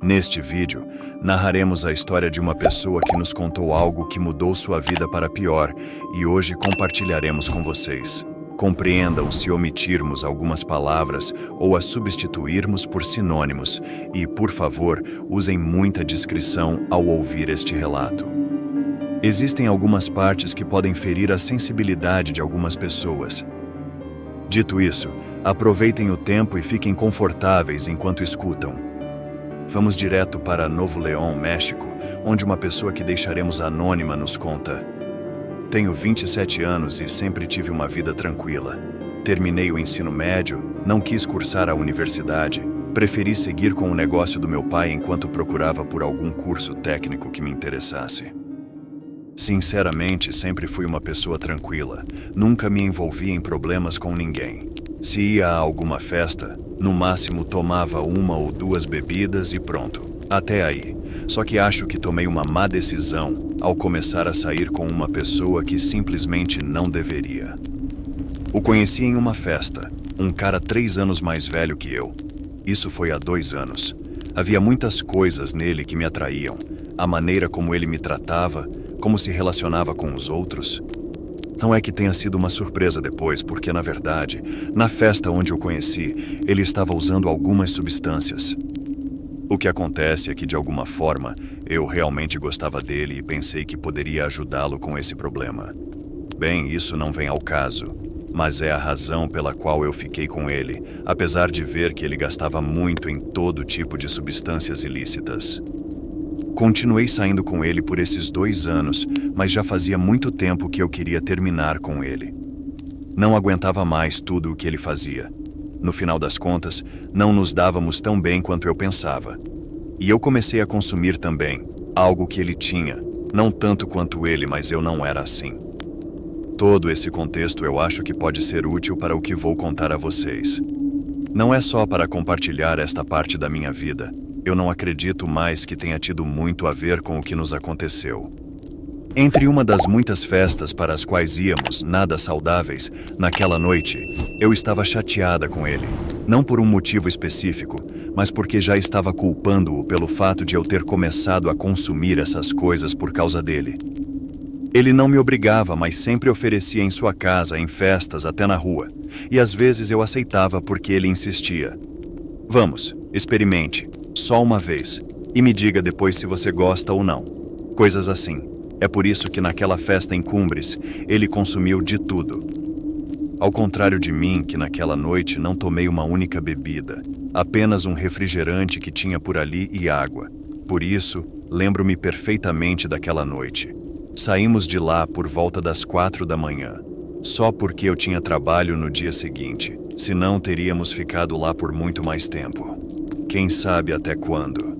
Neste vídeo, narraremos a história de uma pessoa que nos contou algo que mudou sua vida para pior e hoje compartilharemos com vocês. Compreendam se omitirmos algumas palavras ou as substituirmos por sinônimos e, por favor, usem muita discrição ao ouvir este relato. Existem algumas partes que podem ferir a sensibilidade de algumas pessoas. Dito isso, aproveitem o tempo e fiquem confortáveis enquanto escutam. Vamos direto para Novo León, México, onde uma pessoa que deixaremos anônima nos conta. Tenho 27 anos e sempre tive uma vida tranquila. Terminei o ensino médio, não quis cursar a universidade, preferi seguir com o negócio do meu pai enquanto procurava por algum curso técnico que me interessasse. Sinceramente, sempre fui uma pessoa tranquila, nunca me envolvi em problemas com ninguém. Se ia a alguma festa, no máximo tomava uma ou duas bebidas e pronto. Até aí. Só que acho que tomei uma má decisão ao começar a sair com uma pessoa que simplesmente não deveria. O conheci em uma festa, um cara 3 anos mais velho que eu. Isso foi há 2 anos. Havia muitas coisas nele que me atraíam. A maneira como ele me tratava, como se relacionava com os outros. Não é que tenha sido uma surpresa depois, porque, na verdade, na festa onde o conheci, ele estava usando algumas substâncias. O que acontece é que, de alguma forma, eu realmente gostava dele e pensei que poderia ajudá-lo com esse problema. Bem, isso não vem ao caso, mas é a razão pela qual eu fiquei com ele, apesar de ver que ele gastava muito em todo tipo de substâncias ilícitas. Continuei saindo com ele por esses 2 anos, mas já fazia muito tempo que eu queria terminar com ele. Não aguentava mais tudo o que ele fazia. No final das contas, não nos dávamos tão bem quanto eu pensava. E eu comecei a consumir também, algo que ele tinha, não tanto quanto ele, mas eu não era assim. Todo esse contexto eu acho que pode ser útil para o que vou contar a vocês. Não é só para compartilhar esta parte da minha vida. Eu não acredito mais que tenha tido muito a ver com o que nos aconteceu. Entre uma das muitas festas para as quais íamos, nada saudáveis, naquela noite, eu estava chateada com ele. Não por um motivo específico, mas porque já estava culpando-o pelo fato de eu ter começado a consumir essas coisas por causa dele. Ele não me obrigava, mas sempre oferecia em sua casa, em festas, até na rua. E às vezes eu aceitava porque ele insistia. Vamos, experimente. Só uma vez, e me diga depois se você gosta ou não. Coisas assim. É por isso que naquela festa em Cumbres, ele consumiu de tudo. Ao contrário de mim, que naquela noite não tomei uma única bebida, apenas um refrigerante que tinha por ali e água. Por isso, lembro-me perfeitamente daquela noite. Saímos de lá por volta das 4 da manhã, só porque eu tinha trabalho no dia seguinte, senão teríamos ficado lá por muito mais tempo. Quem sabe até quando?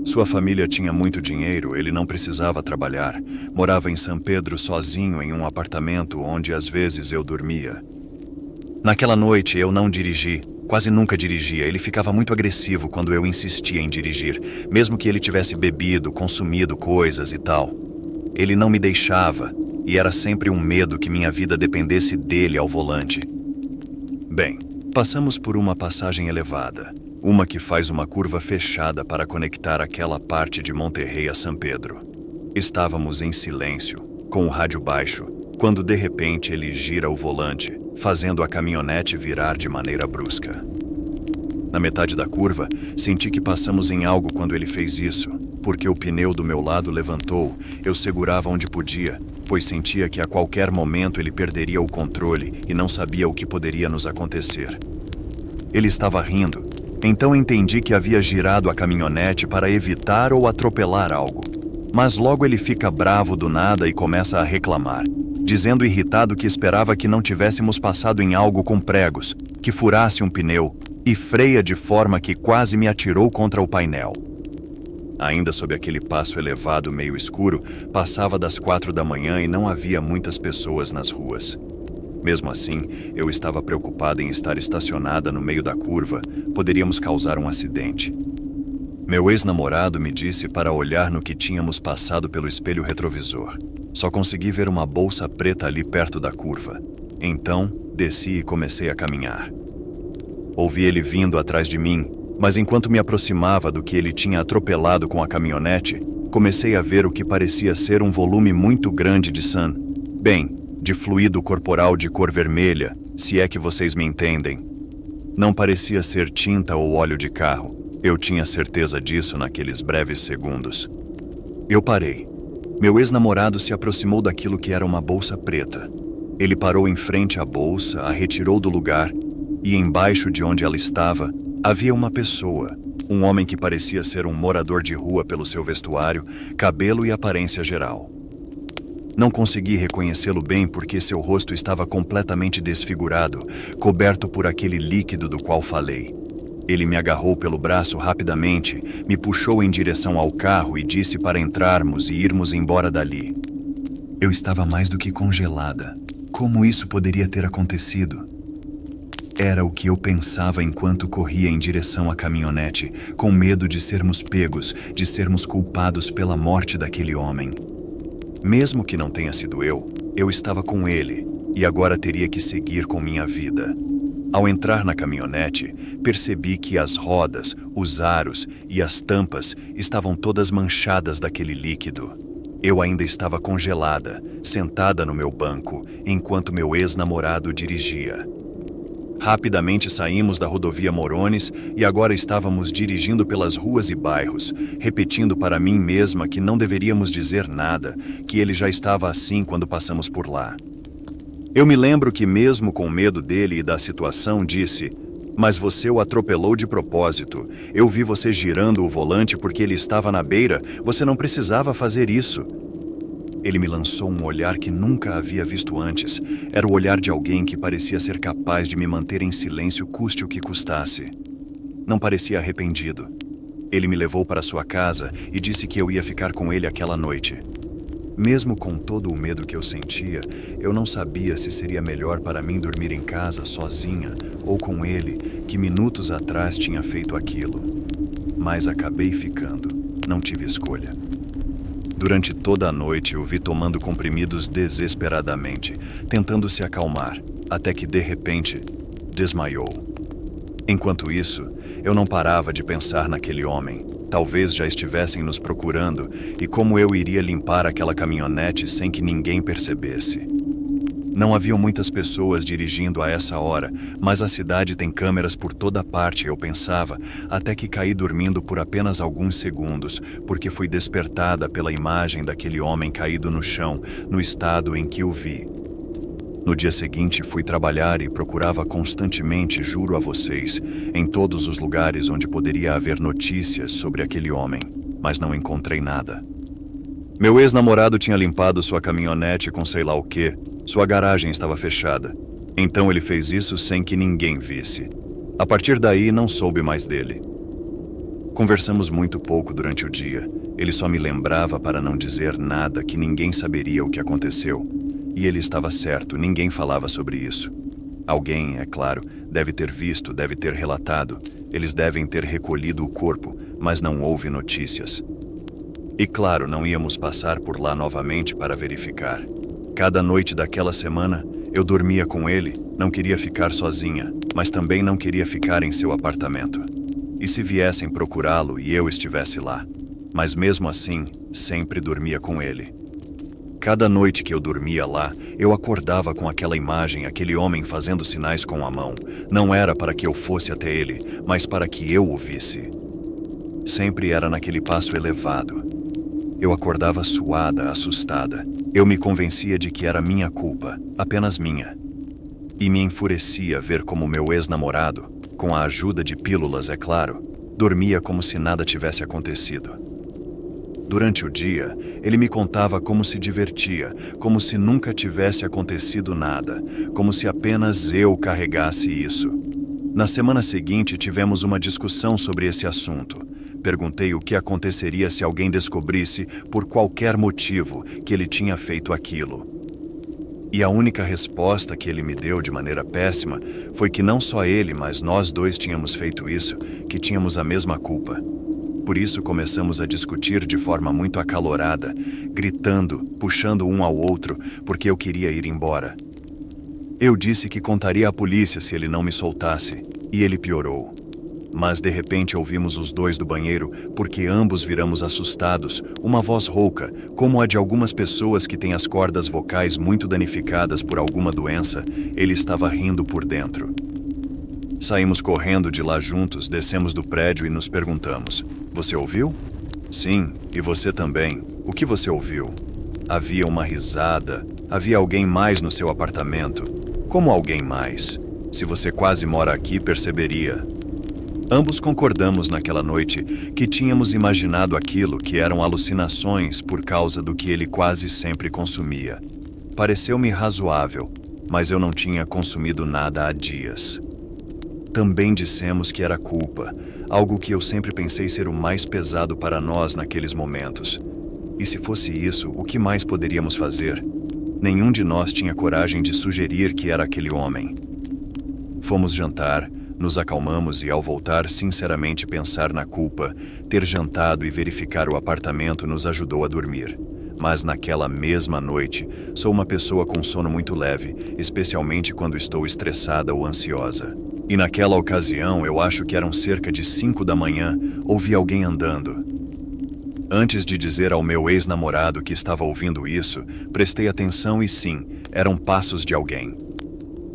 Sua família tinha muito dinheiro, ele não precisava trabalhar. Morava em São Pedro sozinho em um apartamento onde às vezes eu dormia. Naquela noite eu não dirigi, quase nunca dirigia. Ele ficava muito agressivo quando eu insistia em dirigir, mesmo que ele tivesse bebido, consumido coisas e tal. Ele não me deixava e era sempre um medo que minha vida dependesse dele ao volante. Bem, passamos por uma passagem elevada. Uma que faz uma curva fechada para conectar aquela parte de Monterrey a São Pedro. Estávamos em silêncio, com o rádio baixo, quando de repente ele gira o volante, fazendo a caminhonete virar de maneira brusca. Na metade da curva, senti que passamos em algo quando ele fez isso, porque o pneu do meu lado levantou, eu segurava onde podia, pois sentia que a qualquer momento ele perderia o controle e não sabia o que poderia nos acontecer. Ele estava rindo. Então entendi que havia girado a caminhonete para evitar ou atropelar algo. Mas logo ele fica bravo do nada e começa a reclamar, dizendo irritado que esperava que não tivéssemos passado em algo com pregos, que furasse um pneu, e freia de forma que quase me atirou contra o painel. Ainda sob aquele passo elevado meio escuro, passava das 4 da manhã e não havia muitas pessoas nas ruas. Mesmo assim, eu estava preocupada em estar estacionada no meio da curva. Poderíamos causar um acidente. Meu ex-namorado me disse para olhar no que tínhamos passado pelo espelho retrovisor. Só consegui ver uma bolsa preta ali perto da curva. Então, desci e comecei a caminhar. Ouvi ele vindo atrás de mim Mas enquanto me aproximava do que ele tinha atropelado com a caminhonete, comecei a ver o que parecia ser um volume muito grande de de fluido corporal de cor vermelha, se é que vocês me entendem. Não parecia ser tinta ou óleo de carro. Eu tinha certeza disso naqueles breves segundos. Eu parei. Meu ex-namorado se aproximou daquilo que era uma bolsa preta. Ele parou em frente à bolsa, a retirou do lugar, e embaixo de onde ela estava, havia uma pessoa, um homem que parecia ser um morador de rua pelo seu vestuário, cabelo e aparência geral. Não consegui reconhecê-lo bem porque seu rosto estava completamente desfigurado, coberto por aquele líquido do qual falei. Ele me agarrou pelo braço rapidamente, me puxou em direção ao carro e disse para entrarmos e irmos embora dali. Eu estava mais do que congelada. Como isso poderia ter acontecido? Era o que eu pensava enquanto corria em direção à caminhonete, com medo de sermos pegos, de sermos culpados pela morte daquele homem. Mesmo que não tenha sido eu estava com ele, e agora teria que seguir com minha vida. Ao entrar na caminhonete, percebi que as rodas, os aros e as tampas estavam todas manchadas daquele líquido. Eu ainda estava congelada, sentada no meu banco, enquanto meu ex-namorado dirigia. Rapidamente saímos da rodovia Morones e agora estávamos dirigindo pelas ruas e bairros, repetindo para mim mesma que não deveríamos dizer nada, que ele já estava assim quando passamos por lá. Eu me lembro que mesmo com medo dele e da situação disse: "Mas você o atropelou de propósito. Eu vi você girando o volante porque ele estava na beira. Você não precisava fazer isso." Ele me lançou um olhar que nunca havia visto antes. Era o olhar de alguém que parecia ser capaz de me manter em silêncio custe o que custasse. Não parecia arrependido. Ele me levou para sua casa e disse que eu ia ficar com ele aquela noite. Mesmo com todo o medo que eu sentia, eu não sabia se seria melhor para mim dormir em casa sozinha ou com ele, que minutos atrás tinha feito aquilo. Mas acabei ficando. Não tive escolha. Durante toda a noite, eu vi tomando comprimidos desesperadamente, tentando se acalmar, até que, de repente, desmaiou. Enquanto isso, eu não parava de pensar naquele homem. Talvez já estivessem nos procurando e como eu iria limpar aquela caminhonete sem que ninguém percebesse. Não haviam muitas pessoas dirigindo a essa hora, mas a cidade tem câmeras por toda parte, eu pensava, até que caí dormindo por apenas alguns segundos, porque fui despertada pela imagem daquele homem caído no chão, no estado em que o vi. No dia seguinte, fui trabalhar e procurava constantemente, juro a vocês, em todos os lugares onde poderia haver notícias sobre aquele homem, mas não encontrei nada. Meu ex-namorado tinha limpado sua caminhonete com sei lá o quê. Sua garagem estava fechada. Então ele fez isso sem que ninguém visse. A partir daí, não soube mais dele. Conversamos muito pouco durante o dia. Ele só me lembrava para não dizer nada, que ninguém saberia o que aconteceu. E ele estava certo, ninguém falava sobre isso. Alguém, é claro, deve ter visto, deve ter relatado. Eles devem ter recolhido o corpo, mas não houve notícias. E claro, não íamos passar por lá novamente para verificar. Cada noite daquela semana, eu dormia com ele, não queria ficar sozinha, mas também não queria ficar em seu apartamento. E se viessem procurá-lo e eu estivesse lá? Mas mesmo assim, sempre dormia com ele. Cada noite que eu dormia lá, eu acordava com aquela imagem, aquele homem fazendo sinais com a mão. Não era para que eu fosse até ele, mas para que eu o visse. Sempre era naquele passo elevado. Eu acordava suada, assustada. Eu me convencia de que era minha culpa, apenas minha. E me enfurecia ver como meu ex-namorado, com a ajuda de pílulas, é claro, dormia como se nada tivesse acontecido. Durante o dia, ele me contava como se divertia, como se nunca tivesse acontecido nada, como se apenas eu carregasse isso. Na semana seguinte, tivemos uma discussão sobre esse assunto. Perguntei o que aconteceria se alguém descobrisse, por qualquer motivo, que ele tinha feito aquilo. E a única resposta que ele me deu de maneira péssima foi que não só ele, mas nós dois tínhamos feito isso, que tínhamos a mesma culpa. Por isso começamos a discutir de forma muito acalorada, gritando, puxando um ao outro, porque eu queria ir embora. Eu disse que contaria à polícia se ele não me soltasse, e ele piorou. Mas de repente ouvimos os dois do banheiro, porque ambos viramos assustados, uma voz rouca, como a de algumas pessoas que têm as cordas vocais muito danificadas por alguma doença. Ele estava rindo por dentro. Saímos correndo de lá juntos, descemos do prédio e nos perguntamos: "Você ouviu?" "Sim, e você também. O que você ouviu?" Havia uma risada. Havia alguém mais no seu apartamento. Como alguém mais? Se você quase mora aqui, perceberia. Ambos concordamos naquela noite que tínhamos imaginado aquilo, que eram alucinações por causa do que ele quase sempre consumia. Pareceu-me razoável, mas eu não tinha consumido nada há dias. Também dissemos que era culpa, algo que eu sempre pensei ser o mais pesado para nós naqueles momentos. E se fosse isso, o que mais poderíamos fazer? Nenhum de nós tinha coragem de sugerir que era aquele homem. Fomos jantar, nos acalmamos e, ao voltar, sinceramente pensar na culpa, ter jantado e verificar o apartamento nos ajudou a dormir. Mas naquela mesma noite, sou uma pessoa com sono muito leve, especialmente quando estou estressada ou ansiosa. E naquela ocasião, eu acho que eram cerca de 5 da manhã, ouvi alguém andando. Antes de dizer ao meu ex-namorado que estava ouvindo isso, prestei atenção e sim, eram passos de alguém.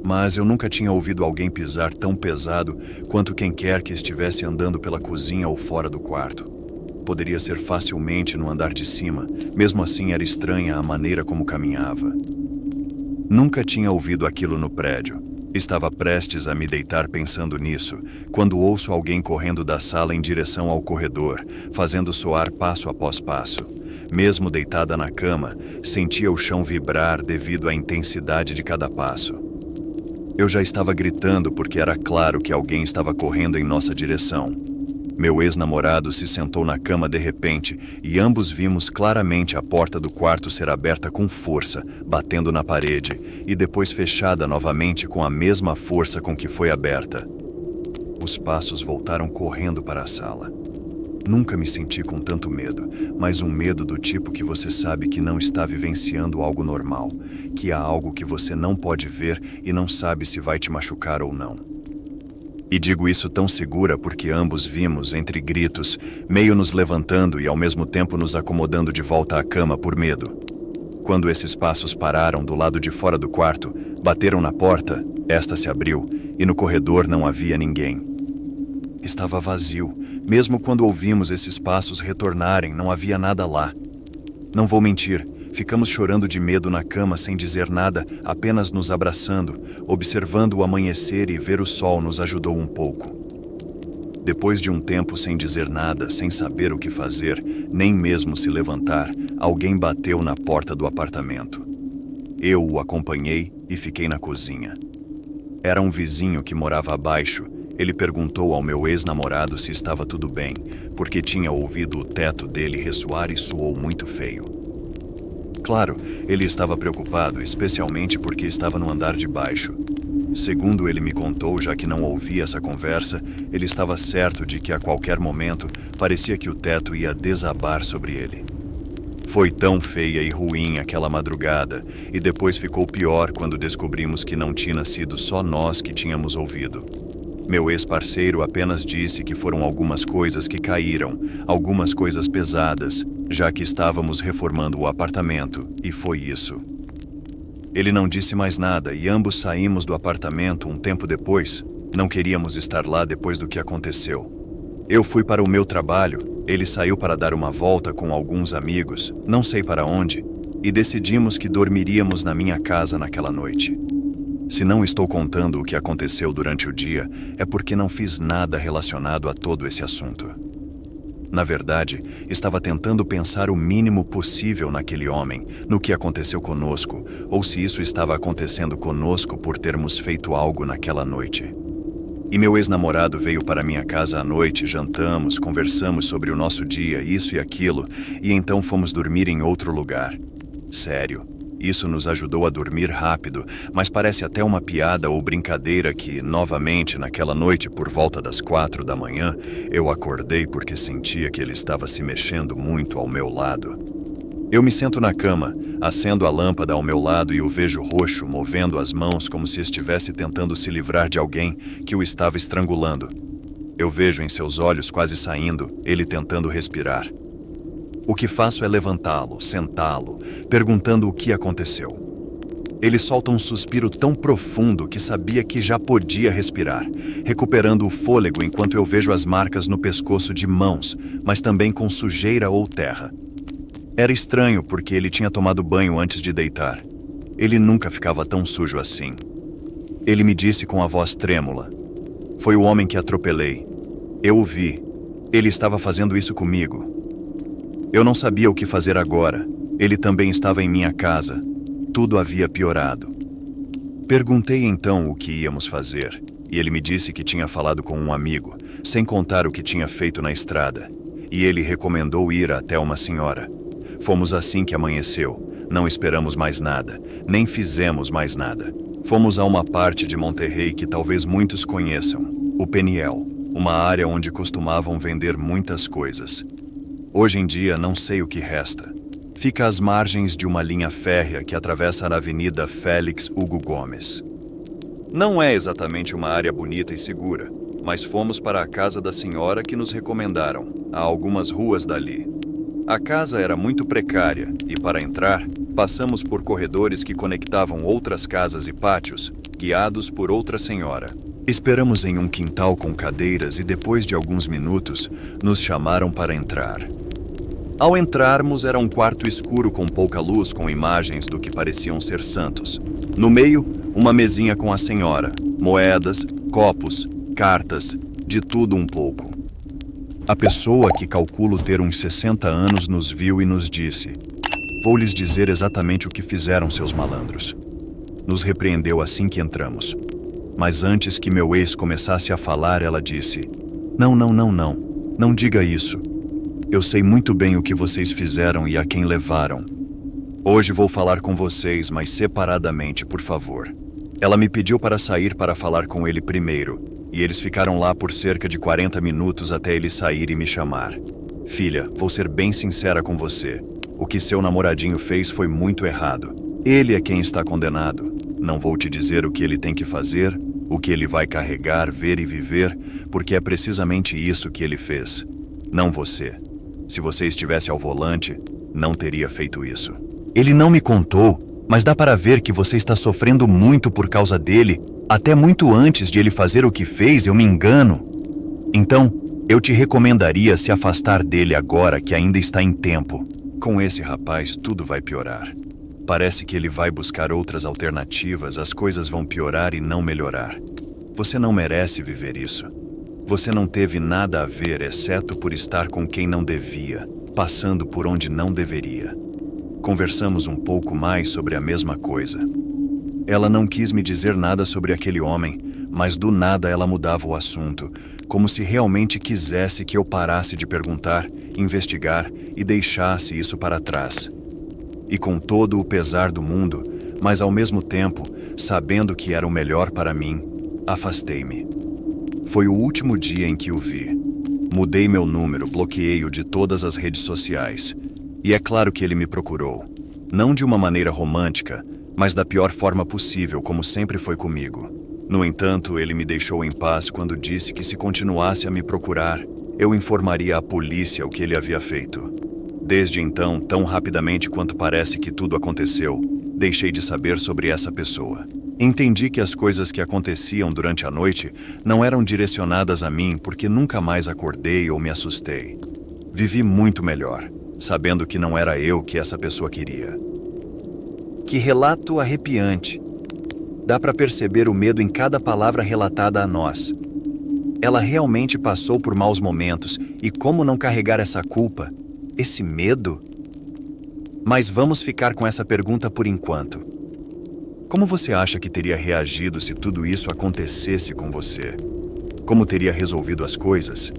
Mas eu nunca tinha ouvido alguém pisar tão pesado quanto quem quer que estivesse andando pela cozinha ou fora do quarto. Poderia ser facilmente no andar de cima, mesmo assim era estranha a maneira como caminhava. Nunca tinha ouvido aquilo no prédio. Estava prestes a me deitar pensando nisso, quando ouço alguém correndo da sala em direção ao corredor, fazendo soar passo após passo. Mesmo deitada na cama, sentia o chão vibrar devido à intensidade de cada passo. Eu já estava gritando porque era claro que alguém estava correndo em nossa direção. Meu ex-namorado se sentou na cama de repente e ambos vimos claramente a porta do quarto ser aberta com força, batendo na parede, e depois fechada novamente com a mesma força com que foi aberta. Os passos voltaram correndo para a sala. Nunca me senti com tanto medo, mas um medo do tipo que você sabe que não está vivenciando algo normal, que há algo que você não pode ver e não sabe se vai te machucar ou não. E digo isso tão segura porque ambos vimos, entre gritos, meio nos levantando e ao mesmo tempo nos acomodando de volta à cama por medo. Quando esses passos pararam do lado de fora do quarto, bateram na porta, esta se abriu e no corredor não havia ninguém. Estava vazio. Mesmo quando ouvimos esses passos retornarem, não havia nada lá. Não vou mentir, ficamos chorando de medo na cama sem dizer nada, apenas nos abraçando, observando o amanhecer, e ver o sol nos ajudou um pouco. Depois de um tempo sem dizer nada, sem saber o que fazer, nem mesmo se levantar, alguém bateu na porta do apartamento. Eu o acompanhei e fiquei na cozinha. Era um vizinho que morava abaixo. Ele perguntou ao meu ex-namorado se estava tudo bem, porque tinha ouvido o teto dele ressoar e soou muito feio. Claro, ele estava preocupado, especialmente porque estava no andar de baixo. Segundo ele me contou, já que não ouvi essa conversa, ele estava certo de que a qualquer momento parecia que o teto ia desabar sobre ele. Foi tão feia e ruim aquela madrugada, e depois ficou pior quando descobrimos que não tinha sido só nós que tínhamos ouvido. Meu ex-parceiro apenas disse que foram algumas coisas que caíram, algumas coisas pesadas, já que estávamos reformando o apartamento, e foi isso. Ele não disse mais nada e ambos saímos do apartamento um tempo depois. Não queríamos estar lá depois do que aconteceu. Eu fui para o meu trabalho, ele saiu para dar uma volta com alguns amigos, não sei para onde, e decidimos que dormiríamos na minha casa naquela noite. Se não estou contando o que aconteceu durante o dia, é porque não fiz nada relacionado a todo esse assunto. Na verdade, estava tentando pensar o mínimo possível naquele homem, no que aconteceu conosco, ou se isso estava acontecendo conosco por termos feito algo naquela noite. E meu ex-namorado veio para minha casa à noite, jantamos, conversamos sobre o nosso dia, isso e aquilo, e então fomos dormir em outro lugar. Sério. Isso nos ajudou a dormir rápido, mas parece até uma piada ou brincadeira que, novamente, naquela noite, por volta das 4 da manhã, eu acordei porque sentia que ele estava se mexendo muito ao meu lado. Eu me sento na cama, acendo a lâmpada ao meu lado e o vejo roxo, movendo as mãos como se estivesse tentando se livrar de alguém que o estava estrangulando. Eu vejo em seus olhos quase saindo, ele tentando respirar. O que faço é levantá-lo, sentá-lo, perguntando o que aconteceu. Ele solta um suspiro tão profundo que sabia que já podia respirar, recuperando o fôlego enquanto eu vejo as marcas no pescoço de mãos, mas também com sujeira ou terra. Era estranho porque ele tinha tomado banho antes de deitar. Ele nunca ficava tão sujo assim. Ele me disse com a voz trêmula: "Foi o homem que atropelei. Eu o vi. Ele estava fazendo isso comigo." Eu não sabia o que fazer agora. Ele também estava em minha casa. Tudo havia piorado. Perguntei então o que íamos fazer, e ele me disse que tinha falado com um amigo, sem contar o que tinha feito na estrada, e ele recomendou ir até uma senhora. Fomos assim que amanheceu. Não esperamos mais nada, nem fizemos mais nada. Fomos a uma parte de Monterrey que talvez muitos conheçam, o Peniel, uma área onde costumavam vender muitas coisas. Hoje em dia não sei o que resta. Fica às margens de uma linha férrea que atravessa a Avenida Félix Hugo Gomes. Não é exatamente uma área bonita e segura, mas fomos para a casa da senhora que nos recomendaram, a algumas ruas dali. A casa era muito precária e, para entrar, passamos por corredores que conectavam outras casas e pátios, guiados por outra senhora. Esperamos em um quintal com cadeiras e, depois de alguns minutos, nos chamaram para entrar. Ao entrarmos, era um quarto escuro com pouca luz, com imagens do que pareciam ser santos. No meio, uma mesinha com a senhora, moedas, copos, cartas, de tudo um pouco. A pessoa, que calculo ter uns 60 anos, nos viu e nos disse: "Vou lhes dizer exatamente o que fizeram seus malandros." Nos repreendeu assim que entramos. Mas antes que meu ex começasse a falar, ela disse: Não diga isso. Eu sei muito bem o que vocês fizeram e a quem levaram. Hoje vou falar com vocês, mas separadamente, por favor." Ela me pediu para sair para falar com ele primeiro, e eles ficaram lá por cerca de 40 minutos até ele sair e me chamar. "Filha, vou ser bem sincera com você. O que seu namoradinho fez foi muito errado. Ele é quem está condenado. Não vou te dizer o que ele tem que fazer, o que ele vai carregar, ver e viver, porque é precisamente isso que ele fez. Não você. Se você estivesse ao volante, não teria feito isso. Ele não me contou, mas dá para ver que você está sofrendo muito por causa dele, até muito antes de ele fazer o que fez, eu me engano. Então, eu te recomendaria se afastar dele agora que ainda está em tempo. Com esse rapaz, tudo vai piorar. Parece que ele vai buscar outras alternativas, as coisas vão piorar e não melhorar. Você não merece viver isso. Você não teve nada a ver, exceto por estar com quem não devia, passando por onde não deveria." Conversamos um pouco mais sobre a mesma coisa. Ela não quis me dizer nada sobre aquele homem, mas do nada ela mudava o assunto, como se realmente quisesse que eu parasse de perguntar, investigar e deixasse isso para trás. E com todo o pesar do mundo, mas ao mesmo tempo, sabendo que era o melhor para mim, afastei-me. Foi o último dia em que o vi. Mudei meu número, bloqueei-o de todas as redes sociais. E é claro que ele me procurou. Não de uma maneira romântica, mas da pior forma possível, como sempre foi comigo. No entanto, ele me deixou em paz quando disse que se continuasse a me procurar, eu informaria à polícia o que ele havia feito. Desde então, tão rapidamente quanto parece que tudo aconteceu, deixei de saber sobre essa pessoa. Entendi que as coisas que aconteciam durante a noite não eram direcionadas a mim porque nunca mais acordei ou me assustei. Vivi muito melhor, sabendo que não era eu que essa pessoa queria. Que relato arrepiante! Dá para perceber o medo em cada palavra relatada a nós. Ela realmente passou por maus momentos, e como não carregar essa culpa, esse medo? Mas vamos ficar com essa pergunta por enquanto. Como você acha que teria reagido se tudo isso acontecesse com você? Como teria resolvido as coisas?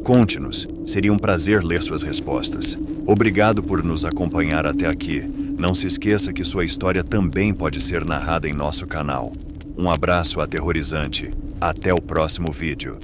Conte-nos, seria um prazer ler suas respostas. Obrigado por nos acompanhar até aqui. Não se esqueça que sua história também pode ser narrada em nosso canal. Um abraço aterrorizante. Até o próximo vídeo.